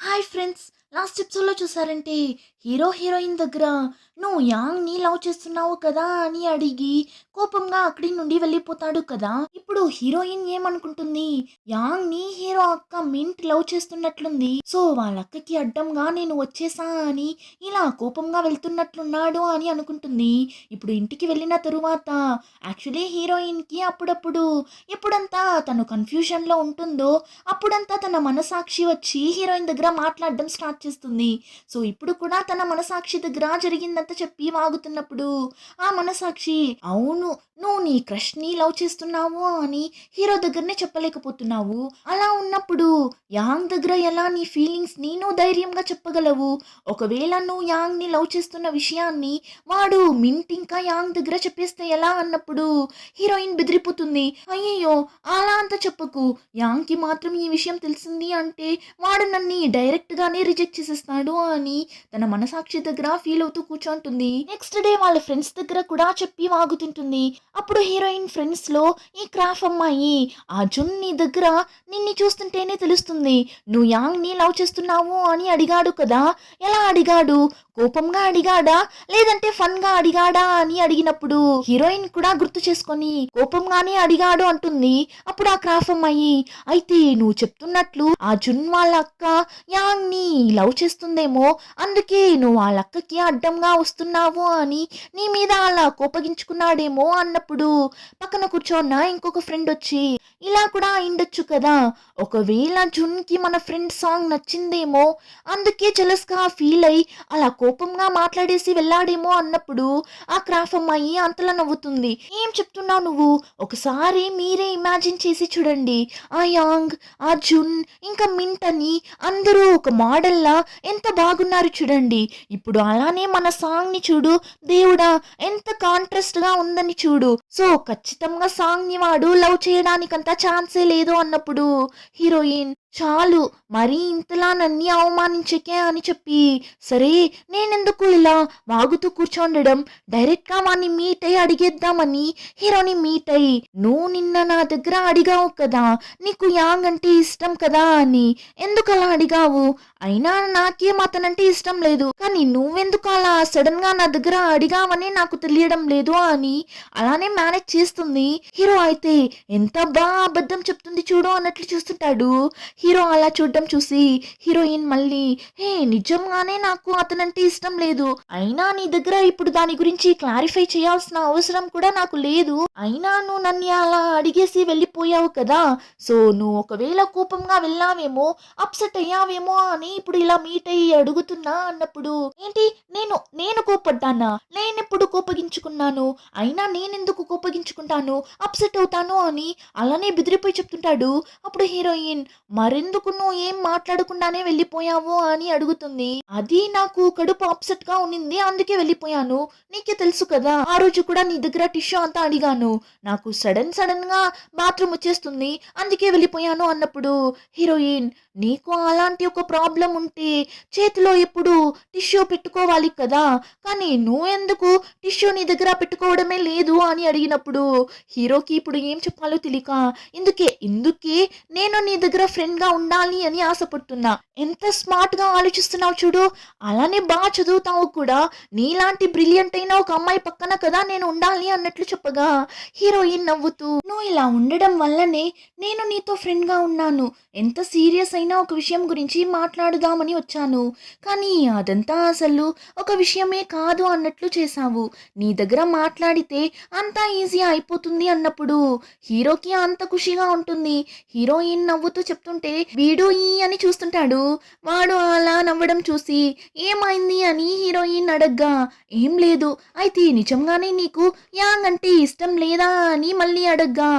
Hi friends, last ఎపిసోడ్లో చూసారంటే hero heroine దగ్గర నువ్వు యాంగ్ని లవ్ చేస్తున్నావు కదా అని అడిగి కోపంగా అక్కడి నుండి వెళ్ళిపోతాడు కదా. ఇప్పుడు హీరోయిన్ ఏమనుకుంటుంది, యాంగ్ని హీరో అక్క మింట్ లవ్ చేస్తున్నట్లుంది, సో వాళ్ళ అక్కకి అడ్డంగా నేను వచ్చేసా అని ఇలా కోపంగా వెళ్తున్నట్లున్నాడు అని అనుకుంటుంది. ఇప్పుడు ఇంటికి వెళ్ళిన తరువాత యాక్చువల్లీ హీరోయిన్కి అప్పుడప్పుడు ఎప్పుడంతా తను కన్ఫ్యూజన్లో ఉంటుందో అప్పుడంతా తన మనసాక్షి వచ్చి హీరోయిన్ దగ్గర మాట్లాడడం స్టార్ట్ చేస్తుంది. సో ఇప్పుడు కూడా తన మనసాక్షి దగ్గర జరిగిందంతా చెప్పి వాగుతున్నప్పుడు ఆ మనసాక్షి, అవును నువ్వు నీ క్రష్ ని లవ్ చేస్తున్నావు అని హీరో దగ్గరనే చెప్పలేకపోతున్నావు, అలా ఉన్నప్పుడు యాంగ్ దగ్గర ఎలా నీ ఫీలింగ్స్ ని నువ్వు ధైర్యంగా చెప్పగలవు? ఒకవేళ నువ్వు యాంగ్ ని లవ్ చేస్తున్న విషయాన్ని వాడు మింట్ ఇంకా యాంగ్ దగ్గర చెప్పేస్తే ఎలా అన్నప్పుడు హీరోయిన్ బెదిరిపోతుంది. అయ్యయ్యో అలా అంత చెప్పకు, యాంగ్ కి మాత్రం ఈ విషయం తెలిసింది అంటే వాడు నన్ను డైరెక్ట్ గానే రిజెక్ట్ చేసేస్తాడు అని తన మనసాక్షి దగ్గర ఫీల్ అవుతూ కూర్చోంటుంది. నెక్స్ట్ డే వాళ్ళ ఫ్రెండ్స్ దగ్గర కూడా చెప్పి వాగుతుంటుంది. అప్పుడు హీరోయిన్ ఫ్రెండ్స్ లో ఈ క్రాఫ్ అమ్మాయి, అర్జున్ నీ దగ్గర నిన్ను చూస్తుంటేనే తెలుస్తుంది నువ్వు యాంగ్ ని లవ్ చేస్తున్నావు అని అడిగాడు కదా, ఎలా అడిగాడు? కోపంగా అడిగాడా లేదంటే ఫన్ గా అడిగాడా అని అడిగినప్పుడు హీరోయిన్ కూడా గుర్తు చేసుకొని కోపంగానే అడిగాడు అంటుంది. అప్పుడు ఆ క్రాఫ్ అమ్మాయి, అయితే నువ్వు చెప్తున్నట్లు ఆ జున్ వాళ్ళ అక్క యాంగ్ ని లవ్ చేస్తుందేమో, అందుకే నువ్వు వాళ్ళ అక్కకి అడ్డంగా వస్తున్నావు అని నీ మీద అలా కోపగించుకున్నాడేమో అన్నప్పుడు పక్కన కూర్చోన్న ఇంకొక ఫ్రెండ్ వచ్చి, ఇలా కూడా అయిండొచ్చు కదా, ఒకవేళ జున్ కి మన ఫ్రెండ్ సాంగ్ నచ్చిందేమో అందుకే జెలస్ గా ఫీల్ అయి అలా కోపంగా మాట్లాడేసి వెళ్ళాడేమో అన్నప్పుడు ఆ క్రాఫ్ అమ్మాయి అంతలా నవ్వుతుంది. ఏం చెప్తున్నావు నువ్వు? ఒకసారి మీరే ఇమాజిన్ చేసి చూడండి, ఆ యాంగ్, ఆ జున్ ఇంకా మింట్ అని అందరూ ఒక మోడల్లా ఎంత బాగున్నారు చూడండి. ఇప్పుడు అలానే మన సాంగ్ ని చూడు, దేవుడా ఎంత కాంట్రాస్ట్ గా ఉందని చూడు. సో ఖచ్చితంగా సాంగ్ ని వాడు లవ్ చేయడానికంత ఛాన్సే లేదు అన్నప్పుడు హీరోయిన్, చాలు మరీ ఇంతలా నన్ని అవమానించకే అని చెప్పి, సరే నేనెందుకు ఇలా వాగుతూ కూర్చోండడం, డైరెక్ట్ గా వాడిని మీట్ అయ్యి అడిగేద్దామని హీరోని మీట్ అయ్యి, నువ్వు నిన్న నా దగ్గర అడిగావు కదా నీకు యాంగ్ అంటే ఇష్టం కదా అని, ఎందుకు అలా అడిగావు? అయినా నాకేం అతనంటే ఇష్టం లేదు, కానీ నువ్వెందుకు అలా సడన్ గా నా దగ్గర అడిగావని నాకు తెలియడం లేదు అని అలానే మేనేజ్ చేస్తుంది. హీరో అయితే ఎంత బాగా అబద్ధం చెప్తుంది చూడు అన్నట్లు చూస్తుంటాడు. హీరో అలా చూడడం చూసి హీరోయిన్ మళ్ళీ, హే నిజంగానే నాకు అతనంటే ఇష్టం లేదు, అయినా నీ దగ్గర ఇప్పుడు దాని గురించి క్లారిఫై చేయాల్సిన అవసరం కూడా నాకు లేదు, అయినా నువ్వు నన్ను అలా అడిగేసి వెళ్ళిపోయావు కదా, సో నువ్వు ఒకవేళ కోపంగా వెళ్ళావేమో అప్సెట్ అయ్యావేమో అని ఇప్పుడు ఇలా మీట్ అయ్యి అడుగుతున్నా అన్నప్పుడు, ఏంటి నేను నేను కోపడ్డానా? నేనెప్పుడు కోపగించుకున్నాను? అయినా నేనెందుకు కోపగించుకుంటాను, అప్సెట్ అవుతాను అని అలానే బెదిరిపోయి చెప్తుంటాడు. అప్పుడు హీరోయిన్, మరెందుకు నువ్వు ఏం మాట్లాడకుండానే వెళ్ళిపోయావు అని అడుగుతుంది. అది నాకు కడుపు అప్సెట్ గా ఉన్నింది అందుకే వెళ్ళిపోయాను, నీకే తెలుసు కదా ఆ రోజు కూడా నీ దగ్గర టిష్యూ అంతా అడిగాను, నాకు సడన్ గా బాత్రూమ్ వచ్చేస్తుంది అందుకే వెళ్ళిపోయాను అన్నప్పుడు హీరోయిన్, నీకు అలాంటి ఒక ప్రాబ్లం ఉంటే చేతిలో ఎప్పుడు టిష్యూ పెట్టుకోవాలి కదా, కానీ నువ్వెందుకు టిష్యూ నీ దగ్గర పెట్టుకోవడమే లేదు అని అడిగినప్పుడు హీరోకి ఇప్పుడు ఏం చెప్పాలో తెలియక, ఇందుకే నేను నీ దగ్గర ఫ్రెండ్ గా ఉండాలి అని ఆశపడుతున్నా, ఎంత స్మార్ట్ గా ఆలోచిస్తున్నావు చూడు, అలానే బాగా చదువుతావు కూడా, నీలాంటి బ్రిలియంట్ అయిన ఒక అమ్మాయి పక్కన కదా నేను ఉండాలి అన్నట్లు చెప్పగా హీరోయిన్ నవ్వుతూ, నువ్వు ఇలా ఉండడం వల్లనే నేను నీతో ఫ్రెండ్ గా ఉన్నాను, ఎంత సీరియస్ అయినా ఒక విషయం గురించి మాట్లాడుదామని వచ్చాను, కానీ అదంతా అసలు ఒక విషయమే కాదు అన్నట్లు చేశావు, నీ దగ్గర మాట్లాడితే అంతా ఈజీ అయిపోతుంది అన్నప్పుడు హీరోకి అంత ఖుషిగా ఉంటుంది. హీరోయిన్ నవ్వుతూ చెప్తుంటే వీడు ఈ అని చూస్తుంటాడు. వాడు అలా నవ్వడం చూసి ఏమైంది అని హీరోయిన్ అడగ్గా, ఏం లేదు, అయితే నిజంగానే నీకు యాంగ్ అంటే ఇష్టం లేదా అని మళ్ళీ అడగ్గా,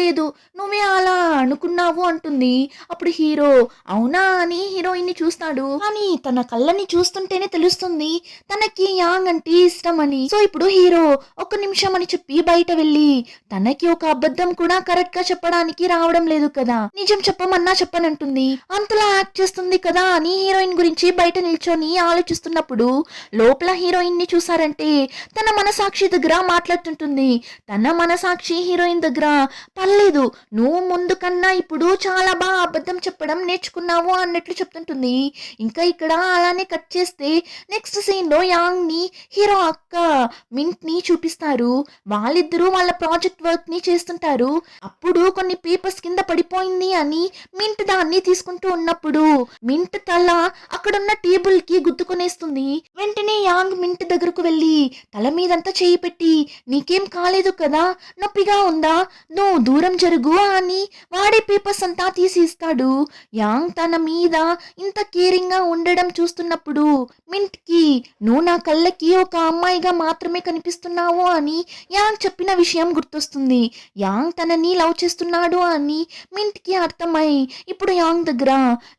లేదు నువ్వే అలా అనుకున్నావు అంటుంది. అప్పుడు హీరో అవునా అని హీరోయిన్ ని చూస్తాడు, కానీ తన కళ్ళని చూస్తుంటేనే తెలుస్తుంది తనకి యాంగ్ అంటే ఇష్టం అని. సో ఇప్పుడు హీరో ఒక్క నిమిషం అని చెప్పి బయట వెళ్ళి, తనకి ఒక అబద్ధం కూడా కరెక్ట్ గా చెప్పడానికి రావడం లేదు కదా, నిజం చెప్పమన్నా చెప్పనంటుంది. అంతలా యాక్ట్ చేస్తుంది కదా అని హీరోయిన్ గురించి బయట నిల్చొని ఆలోచిస్తున్నప్పుడు లోపల హీరోయిన్ ని చూసారంటే తన మనసాక్షి దగ్గర మాట్లాడుతుంటుంది. తన మనసాక్షి హీరోయిన్ దగ్గర పర్లేదు, నువ్వు ముందు కన్నా ఇప్పుడు చాలా బాగా అబద్ధం చెప్పడం నేర్చుకున్నావు అన్నట్లు చెప్తుంటుంది. ఇంకా ఇక్కడ అలానే కట్ చేస్తే నెక్స్ట్ సీన్ లో యాంగ్ ని హీరో అక్క మింట్ ని చూపిస్తారు. వాళ్ళిద్దరూ వాళ్ళ ప్రాజెక్ట్ వర్క్ ని చేస్తుంటారు. అప్పుడు కొన్ని పేపర్స్ కింద పడిపోయింది అని మింట్ దాన్ని తీసుకుంటూ ఉన్నప్పుడు మింట్ తల అక్కడున్న టేబుల్ కి గుద్దుకునేస్తుంది. వెంటనే యాంగ్ మింట్ దగ్గరకు వెళ్ళి తల మీదంతా చేయి పెట్టి నీకేం కాలేదు కదా, నొప్పిగా ఉందా, నువ్వు దూరం జరుగు అని వాడే పేపర్స్ అంతా తీసి ఇస్తాడు. యాంగ్ తన మీద ఇంత కేరింగ్ గా ఉండడం చూస్తున్నప్పుడు మింట్ కి నువ్వు నా కళ్ళకి ఒక అమ్మాయిగా మాత్రమే కనిపిస్తున్నావు అని యాంగ్ చెప్పిన విషయం గుర్తొస్తుంది. యాంగ్ తనని లవ్ చేస్తున్నాడు అని మింట్ కి అర్థమై ఇప్పుడు యాంగ్ దగ్గర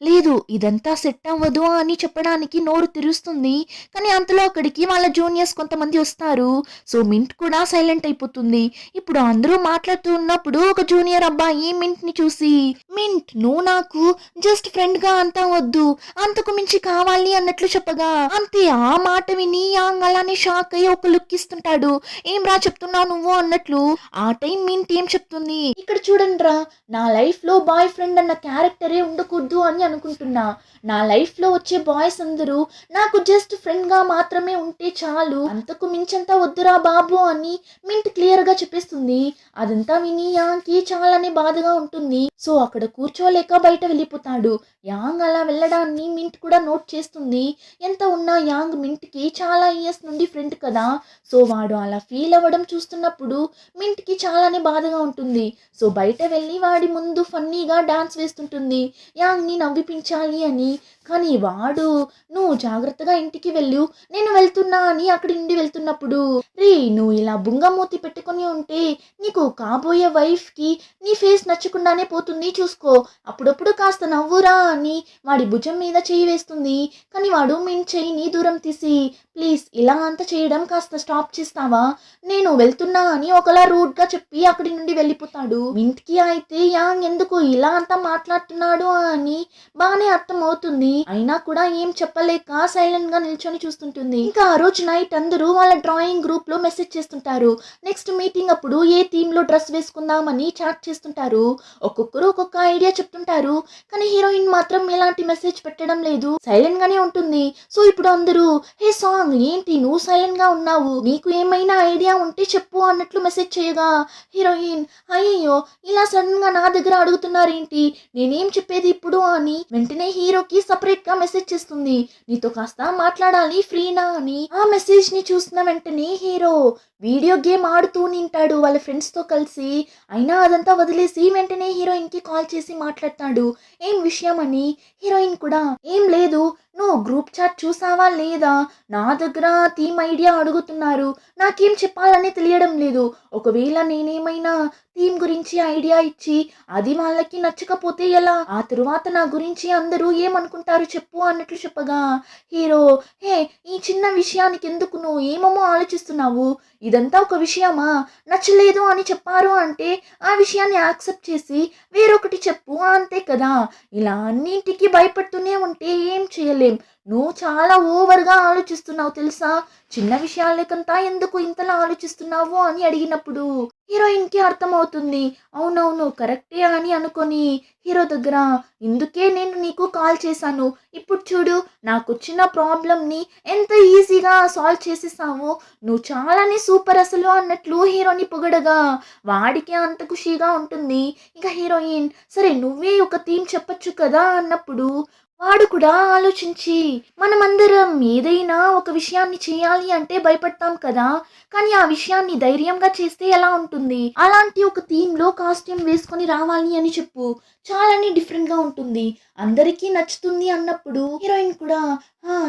లేదు ఇదంతా సెట్ అవ్వదు అని చెప్పడానికి నోరు తెరుస్తుంది. కానీ అంతలో అక్కడికి వాళ్ళ జూనియర్స్ కొంతమంది వస్తారు. సో మింట్ కూడా సైలెంట్ అయిపోతుంది. ఇప్పుడు అందరూ మాట్లాడుతూ ఉన్నప్పుడు ఒక జూనియర్ అబ్బాయి మింట్ ని చూసి మింట్ నువ్వు నాకు జస్ట్ ఫ్రెండ్ గా అంతా వద్దు, అంతకు మించి కావాలి అన్నట్లు చెప్పగా అంతే ఆ మాట విని యాంగ్ అలానే షాక్ అయ్యి ఒక లుక్ ఇస్తుంటాడు. ఏం రా చెప్తున్నావు నువ్వు అన్నట్లు. ఆ టైం మింట్ ఏం చెప్తుంది, ఇక్కడ చూడండి రా, నా లైఫ్ లో బాయ్ ఫ్రెండ్ అన్న క్యారెక్టరే ఉండకూడదు అని అనుకుంటున్నా. నా లైఫ్ లో వచ్చే బాయ్స్ అందరూ నాకు జస్ట్ ఫ్రెండ్ గా మాత్రమే ఉంటే చాలు, అంతకు మించంతా వద్దురా బాబు అని మింట్ క్లియర్ గా చెప్పేస్తుంది. అదంతా విని యాంగ్ కి చాలానే బాధగా ఉంటుంది. సో అక్కడ కూర్చోలేక బయట వెళ్ళిపోతాడు. యాంగ్ అలా వెళ్ళడాన్ని మింట్ కూడా నోట్ చేస్తుంది. ఎంత ఉన్నా యాంగ్ మింట్ కి చాలా ఇయర్స్ నుండి ఫ్రెండ్ కదా. సో వాడు అలా ఫీల్ అవ్వడం చూస్తున్నప్పుడు మింట్ కి చాలానే బాధగా ఉంటుంది. సో బయట వెళ్ళి వాడి ముందు ఫన్నీగా డాన్స్ వేస్తుంటుంది యాంగ్ ని నవ్విపించాలి అని. కానీ వాడు నువ్వు జాగ్రత్తగా ఇంటికి వెళ్ళు, నేను వెళ్తున్నా అని అక్కడి నుండి వెళ్తున్నప్పుడు రే నువ్వు ఇలా బుంగమూతి పెట్టుకొని ఉంటే నీకు కాబోయే వైఫ్ కి నీ ఫేస్ నచ్చకుండానే పోతుంది, చూసుకో, అప్పుడప్పుడు కాస్త నవ్వురా అని వాడి భుజం మీద చేయి వేస్తుంది. కానీ వాడు మింట్ చేయిని దూరం తీసి ప్లీజ్ ఇలా అంతా చేయడం కాస్త స్టాప్ చేస్తావా, నేను వెళ్తున్నా అని ఒకలా రూడ్ గా చెప్పి అక్కడి నుండి వెళ్ళిపోతాడు. మింట్ కి అయితే యాంగ్ ఎందుకు ఇలా అంతా మాట్లాడుతున్నాడు అని బానే అర్థం అవుతుంది. అయినా కూడా ఏం చెప్పలేక సైలెంట్ గా నిల్చొని చూస్తుంటుంది. ఇంకా ఆ రోజు నైట్ అందరూ వాళ్ళ డ్రాయింగ్ గ్రూప్ లో మెసేజ్ చేస్తుంటారు. నెక్స్ట్ మీటింగ్ అప్పుడు ఏ థీమ్ లో డ్రెస్ వేసుకుందామని చాట్ చేస్తుంటారు. ఒక్కొక్కరు ఒక్కొక్క ఐడియా చెప్తుంటారు. కానీ హీరోయిన్ మాత్రం ఎలాంటి మెసేజ్ పెట్టడం లేదు, సైలెంట్ గానే ఉంటుంది. సో ఇప్పుడు అందరూ హే సాంగ్ ఏంటి నువ్వు సైలెంట్ గా ఉన్నావు, నీకు ఏమైనా ఐడియా ఉంటే చెప్పు అన్నట్లు మెసేజ్ చేయగా హీరోయిన్ అయ్యో ఇలా సడన్ గా నా దగ్గర అడుగుతున్నారేంటి, నేనేం చెప్పేది ఇప్పుడు అని వెంటనే హీరోకి సపరేట్ గా మెసేజ్ చేస్తుంది. నీతో కాస్త మాట్లాడాలి ఫ్రీనా అని. ఆ మెసేజ్ ని చూసిన వెంటనే హీరో వీడియో గేమ్ ఆడుతూ నింటాడు వాళ్ళ ఫ్రెండ్స్ తో కలిసి. అయినా అదంతా వదిలేసి వెంటనే హీరోయిన్ కి కాల్ చేసి మాట్లాడతాడు ఏం విషయం అని. హీరోయిన్ కూడా ఏం లేదు, నువ్వు గ్రూప్ చాట్ చూసావా లేదా, నా దగ్గర థీమ్ ఐడియా అడుగుతున్నారు, నాకేం చెప్పాలని తెలియడం లేదు, ఒకవేళ నేనేమైనా థీమ్ గురించి ఐడియా ఇచ్చి అది వాళ్ళకి నచ్చకపోతే ఎలా, ఆ తరువాత నా గురించి అందరూ ఏమనుకుంటారు చెప్పు అన్నట్లు చెప్పగా హీరో హే ఈ చిన్న విషయానికి ఎందుకు నువ్వు ఏమేమో ఆలోచిస్తున్నావు, ఇదంతా ఒక విషయమా, నచ్చలేదు అని చెప్పారు అంటే ఆ విషయాన్ని యాక్సెప్ట్ చేసి వేరొకటి చెప్పు అంతే కదా, ఇలా అన్నింటికి భయపడుతూనే ఉంటే ఏం చేయలేం, నువ్వు చాలా ఓవర్గా ఆలోచిస్తున్నావు తెలుసా, చిన్న విషయాలకంతా ఎందుకు ఇంతలా ఆలోచిస్తున్నావు అని అడిగినప్పుడు హీరోయిన్ కి అర్థమవుతుంది అవునవును కరెక్టే అని అనుకొని హీరో దగ్గర ఇందుకే నేను నీకు కాల్ చేశాను, ఇప్పుడు చూడు నాకు వచ్చిన ప్రాబ్లంని ఎంత ఈజీగా సాల్వ్ చేసేసావు, నువ్వు చాలానే సూపర్ అసలు అన్నట్లు హీరోని పొగడగా వాడికి అంత ఖుషిగా ఉంటుంది. ఇంకా హీరోయిన్ సరే నువ్వే ఒక థీమ్ చెప్పొచ్చు కదా అన్నప్పుడు వాడు కూడా ఆలోచించి మనమందరం ఏదైనా ఒక విషయాన్ని చేయాలి అంటే భయపడతాం కదా, కానీ ఆ విషయాన్ని ధైర్యంగా చేస్తే ఎలా ఉంటుంది, అలాంటి ఒక థీమ్ లో కాస్ట్యూమ్ వేసుకొని రావాలి అని చెప్పు, చాలానే డిఫరెంట్ గా ఉంటుంది, అందరికీ నచ్చుతుంది అన్నప్పుడు హీరోయిన్ కూడా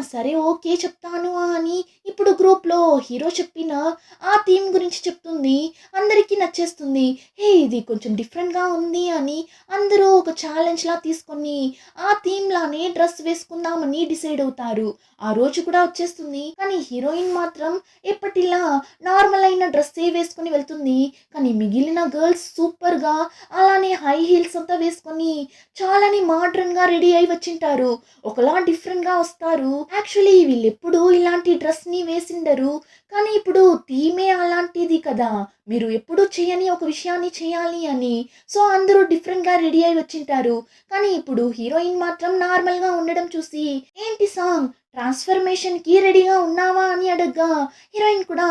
సరే ఓకే చెప్తాను అని ఇప్పుడు గ్రూప్ లో హీరో చెప్పిన ఆ థీమ్ గురించి చెప్తుంది. అందరికీ నచ్చేస్తుంది. హే ఇది కొంచెం డిఫరెంట్ గా ఉంది అని అందరూ ఒక ఛాలెంజ్ లా తీసుకొని ఆ థీమ్ లానే డ్రెస్ వేసుకుందామని డిసైడ్ అవుతారు. ఆ రోజు కూడా వచ్చేస్తుంది. కానీ హీరోయిన్ మాత్రం ఎప్పటిలా నార్మల్ అయిన డ్రెస్ వేసుకుని వెళ్తుంది. కానీ మిగిలిన గర్ల్స్ సూపర్ గా అలానే హై హీల్స్ అంతా వేసుకుని వేసుకొని చాలానే మోడ్రన్‌గా రెడీ అయ్యి వచ్చింటారు. ఒకలా డిఫరెంట్‌గా వస్తారు. యాక్చువల్లీ వీళ్ళెప్పుడూ ఇలాంటి డ్రెస్‌ని వేసిండరు. కానీ ఇప్పుడు థీమే అలాంటిది కదా! మీరు ఎప్పుడూ చేయని ఒక విషయాన్ని చేయాలి అని. సో, అందరూ డిఫరెంట్‌గా రెడీ అయ్యి వచ్చింటారు. కానీ ఇప్పుడు హీరోయిన్ మాత్రం నార్మల్‌గా ఉండడం చూసి, "ఏంటి సాంగ్ ట్రాన్స్‌ఫర్మేషన్‌కి రెడీగా ఉన్నావా?" అని అడగ్గా హీరోయిన్ కూడా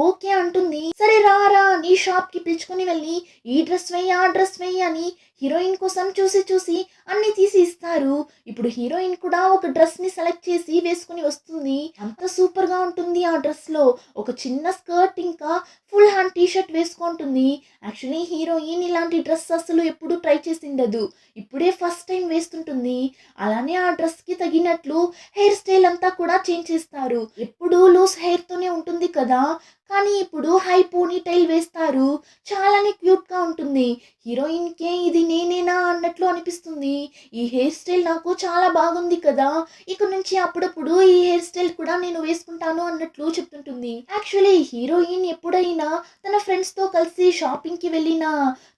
ఓకే అంటుంది. "సరే రా నీ షాప్‌కి పిలుచుకొని వెళ్ళి ఈ డ్రెస్ వెయ్యి, ఆ డ్రెస్ వెయ్యి" అని హీరోయిన్ కోసం చూసి చూసి అన్నీ తీసి ఇస్తారు. ఇప్పుడు హీరోయిన్ కూడా ఒక డ్రెస్‌ని సెలెక్ట్ చేసి వేసుకొని వస్తుంది. అంత సూపర్‌గా ఉంటుంది ఆ డ్రెస్‌లో. ఒక చిన్న స్కర్ట్ ఇంకా ఫుల్ హ్యాండ్ టీ షర్ట్ వేసుకుంటుంది. యాక్చువల్లీ హీరోయిన్ ఇలాంటి డ్రెస్ అసలు ఎప్పుడూ ట్రై చేసిండదు. ఇప్పుడే ఫస్ట్ టైం వేస్తుంటుంది. అలానే ఆ డ్రెస్‌కి తగినట్లు హెయిర్ స్టైల్ అంతా కూడా చేంజ్ చేస్తారు. ఎప్పుడూ లూజ్ హెయిర్‌తోనే ఉంటుంది కదా! కానీ ఇప్పుడు హై పోనీ టైల్ వేస్తారు. చాలానే క్యూట్‌గా ఉంటుంది. హీరోయిన్‌కే ఇది నేనేనా అన్నట్లు అనిపిస్తుంది. ఈ హెయిర్ స్టైల్ నాకు చాలా బాగుంది కదా! ఇక నుంచి అప్పుడప్పుడు ఈ హెయిర్ స్టైల్ కూడా నేను వేసుకుంటాను అన్నట్లు చెప్తుంటుంది. యాక్చువల్లీ హీరోయిన్ ఎప్పుడైనా తన ఫ్రెండ్స్‌తో కలిసి షాపింగ్‌కి వెళ్ళినా,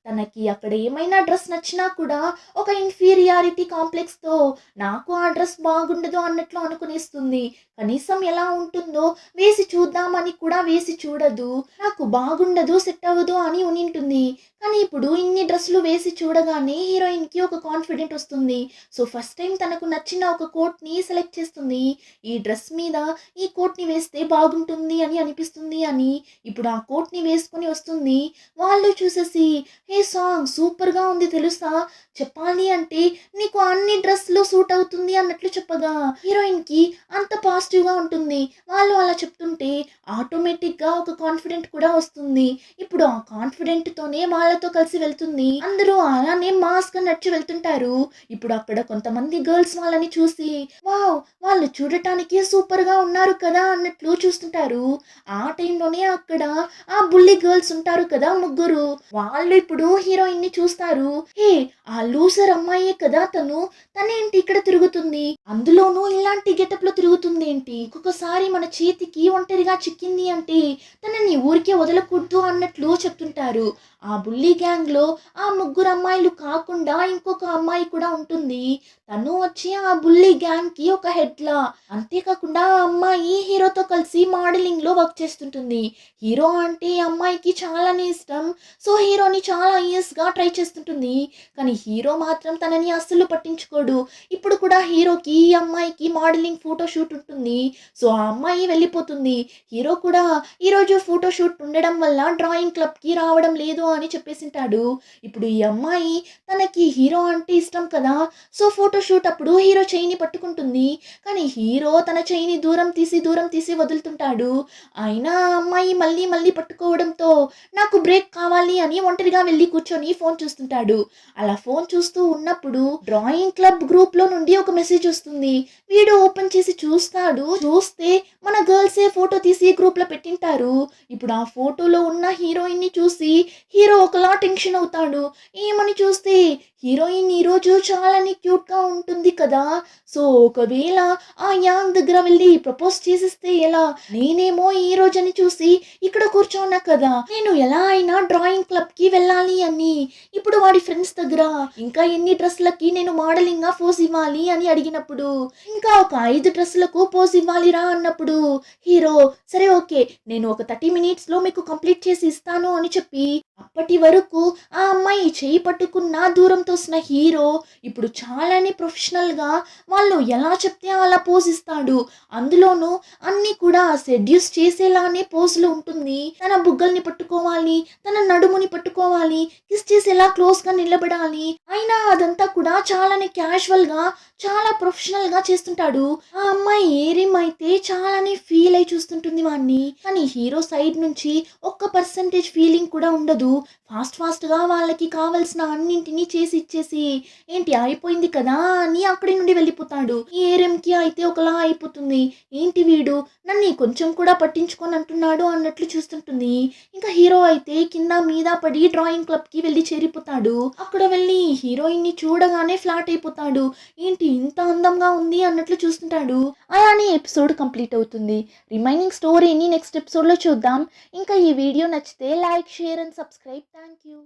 తనకి అక్కడ ఏమైనా డ్రెస్ నచ్చినా కూడా ఒక ఇన్ఫీరియారిటీ కాంప్లెక్స్‌తో నాకు ఆ డ్రెస్ బాగుండదు అన్నట్లు అనుకునేస్తుంది. కనీసం ఎలా ఉంటుందో వేసి చూద్దామని కూడా వేసి చూడదు. నాకు బాగుండదు, సెట్ అవ్వదు అని ఉనింటుంది. కానీ ఇప్పుడు ఇన్ని డ్రెస్సులు వేసి చూడగానే హీరోయిన్‌కి ఒక కాన్ఫిడెంట్ వస్తుంది. సో, ఫస్ట్ టైం తనకు నచ్చిన ఒక కోట్‌ని సెలెక్ట్ చేస్తుంది. ఈ డ్రెస్ మీద ఈ కోట్‌ని వేస్తే బాగుంటుంది అని అనిపిస్తుంది అని ఇప్పుడు ఆ కోట్‌ని వేసుకొని వస్తుంది. వాళ్ళు చూసేసి, "హే సాంగ్ సూపర్‌గా ఉంది తెలుసా? చెప్పాలి అంటే నీకు అన్ని డ్రెస్‌లు సూట్ అవుతుంది" అన్నట్లు చెప్పగా హీరోయిన్‌కి అంత పాజిటివ్‌గా ఉంటుంది. వాళ్ళు అలా చెప్తుంటే ఆటోమేటిక్‌గా ఒక కాన్ఫిడెంట్ కూడా వస్తుంది. ఇప్పుడు ఆ కాన్ఫిడెంట్‌తోనే వాళ్ళతో కలిసి వెళ్తుంది. అందరూ అలానే మాస్‌గా నడిచి వెళ్తుంటారు. ఇప్పుడు అక్కడ కొంతమంది గర్ల్స్ వాళ్ళని చూసి, వావ్! వాళ్ళు చూడటానికి సూపర్‌గా ఉన్నారు కదా! అన్నట్లు చూస్తుంటారు. ఆ టైంలోనే అక్కడ ఆ బుల్లి గర్ల్స్ ఉంటారు కదా ముగ్గురు. వాళ్ళు ఇప్పుడు హీరోయిన్‌ని చూస్తారు. హే! ఆ లూజర్ అమ్మాయే కదా తను. తనేంటి ఇక్కడ తిరుగుతుంది? అందులోనూ ఇలాంటి గెటప్‌లో తిరుగుతుందేంటి? ఒక్కొక్కసారి మన చేతికి ఒంటరిగా చిక్కింది అంటే తనని ఊరికే వదలకూడదు అన్నట్లు చెప్తుంటారు. ఆ బుల్లీ గ్యాంగ్‌లో ఆ ముగ్గురు అమ్మాయిలు కాకుండా ఇంకొక అమ్మాయి కూడా ఉంటుంది. తను వచ్చి ఆ బుల్లీ గ్యాంగ్‌కి ఒక హెడ్‌లా. అంతేకాకుండా ఆ అమ్మాయి హీరోతో కలిసి మోడలింగ్‌లో వర్క్ చేస్తుంటుంది. హీరో అంటే ఈ అమ్మాయికి చాలానే ఇష్టం. సో, హీరోని చాలా ఇయర్స్‌గా ట్రై చేస్తుంటుంది. కానీ హీరో మాత్రం తనని అస్సలు పట్టించుకోడు. ఇప్పుడు కూడా హీరోకి ఈ అమ్మాయికి మోడలింగ్ ఫోటో షూట్ ఉంటుంది. సో, ఆ అమ్మాయి వెళ్ళిపోతుంది. హీరో కూడా ఈరోజు ఫోటో షూట్ ఉండడం వల్ల డ్రాయింగ్ క్లబ్‌కి రావడం లేదు అని చెప్పేసింటాడు. ఇప్పుడు ఈ అమ్మాయి తనకి హీరో అంటే ఇష్టం కదా! సో, ఫోటో షూట్ అప్పుడు హీరో చెయ్యిని పట్టుకుంటుంది. కానీ హీరో తన చెయ్యిని దూరం తీసి వదులుతుంటాడు. అయినా ఆ అమ్మాయి మళ్ళీ మళ్ళీ పట్టుకోవడంతో నాకు బ్రేక్ కావాలి అని ఒంటరిగా వెళ్ళి కూర్చొని ఫోన్ చూస్తుంటాడు. అలా ఫోన్ చూస్తూ ఉన్నప్పుడు డ్రాయింగ్ క్లబ్ గ్రూప్‌లో నుండి ఒక మెసేజ్ వస్తుంది. వీడు ఓపెన్ చేసి చూస్తాడు. చూస్తే మన గర్ల్సే ఫోటో తీసి గ్రూప్‌లో పెట్టింటారు. ఇప్పుడు ఆ ఫోటోలో ఉన్న హీరోయిన్‌ని చూసి హీరో ఒకలా టెన్షన్ అవుతాడు. ఏమని చూస్తే హీరోయిన్ ఈరోజు చాలానే క్యూట్‌గా ఉంటుంది కదా! సో, ఒకవేళ ఆ యాంగ్ దగ్గర వెళ్ళి ప్రపోజ్ చేసేస్తే ఎలా? నేనేమో ఈ రోజని చూసి ఇక్కడ కూర్చోన్నా కదా! నేను ఎలా అయినా డ్రాయింగ్ క్లబ్‌కి వెళ్ళాలి అని. ఇప్పుడు వాడి ఫ్రెండ్స్ దగ్గర ఇంకా ఎన్ని డ్రెస్‌లకి నేను మోడలింగ్‌గా పోజ్ ఇవ్వాలి అని అడిగినప్పుడు, ఇంకా ఒక 5 డ్రెస్‌లకు పోజ్ ఇవ్వాలిరా అన్నప్పుడు హీరో సరే ఓకే. నేను ఒక 30 మినిట్స్‌లో మీకు కంప్లీట్ చేసి ఇస్తాను అని చెప్పి అప్పటి వరకు ఆ అమ్మాయి చేయి పట్టుకున్న దూరం తోసిన హీరో ఇప్పుడు చాలానే ప్రొఫెషనల్‌గా వాళ్ళు ఎలా చెప్తే అలా పోజ్ ఇస్తాడు. అందులోనూ అన్నీ కూడా సెడ్యూస్ చేసేలానే పోజులు ఉంటుంది. తన బుగ్గల్ని పట్టుకోవాలి, తన నడుముని పట్టుకోవాలి, కిస్ చేసేలా క్లోజ్‌గా నిలబడాలి. అయినా అదంతా కూడా చాలానే క్యాజువల్‌గా, చాలా ప్రొఫెషనల్‌గా చేస్తుంటాడు. ఆ అమ్మాయి ఏరిమ్ అయితే చాలానే ఫీల్ అయి చూస్తుంటుంది వాడిని. కానీ హీరో సైడ్ నుంచి ఒక్క పర్సెంటేజ్ ఫీలింగ్ కూడా ఉండదు. ఫాస్ట్‌గా వాళ్ళకి కావాల్సిన అన్నింటిని చేసి ఇచ్చేసి, ఏంటి అయిపోయింది కదా! అని అక్కడి నుండి వెళ్ళిపోతాడు. ఈ ఏరెంకి అయితే ఒకలా అయిపోతుంది. ఏంటి వీడు నన్ను కొంచెం కూడా పట్టించుకోను అంటున్నాడు అన్నట్లు చూస్తుంటుంది. ఇంకా హీరో అయితే కింద మీద పడి డ్రాయింగ్ క్లబ్‌కి వెళ్ళి చేరిపోతాడు. అక్కడ వెళ్ళి హీరోయిన్‌ని చూడగానే ఫ్లాట్ అయిపోతాడు. ఏంటి ఇంత అందంగా ఉంది అన్నట్లు చూస్తుంటాడు. అలానే ఎపిసోడ్ కంప్లీట్ అవుతుంది. రిమైనింగ్ స్టోరీని నెక్స్ట్ ఎపిసోడ్‌లో చూద్దాం. ఇంకా ఈ వీడియో నచ్చితే like, share and subscribe. Thank you.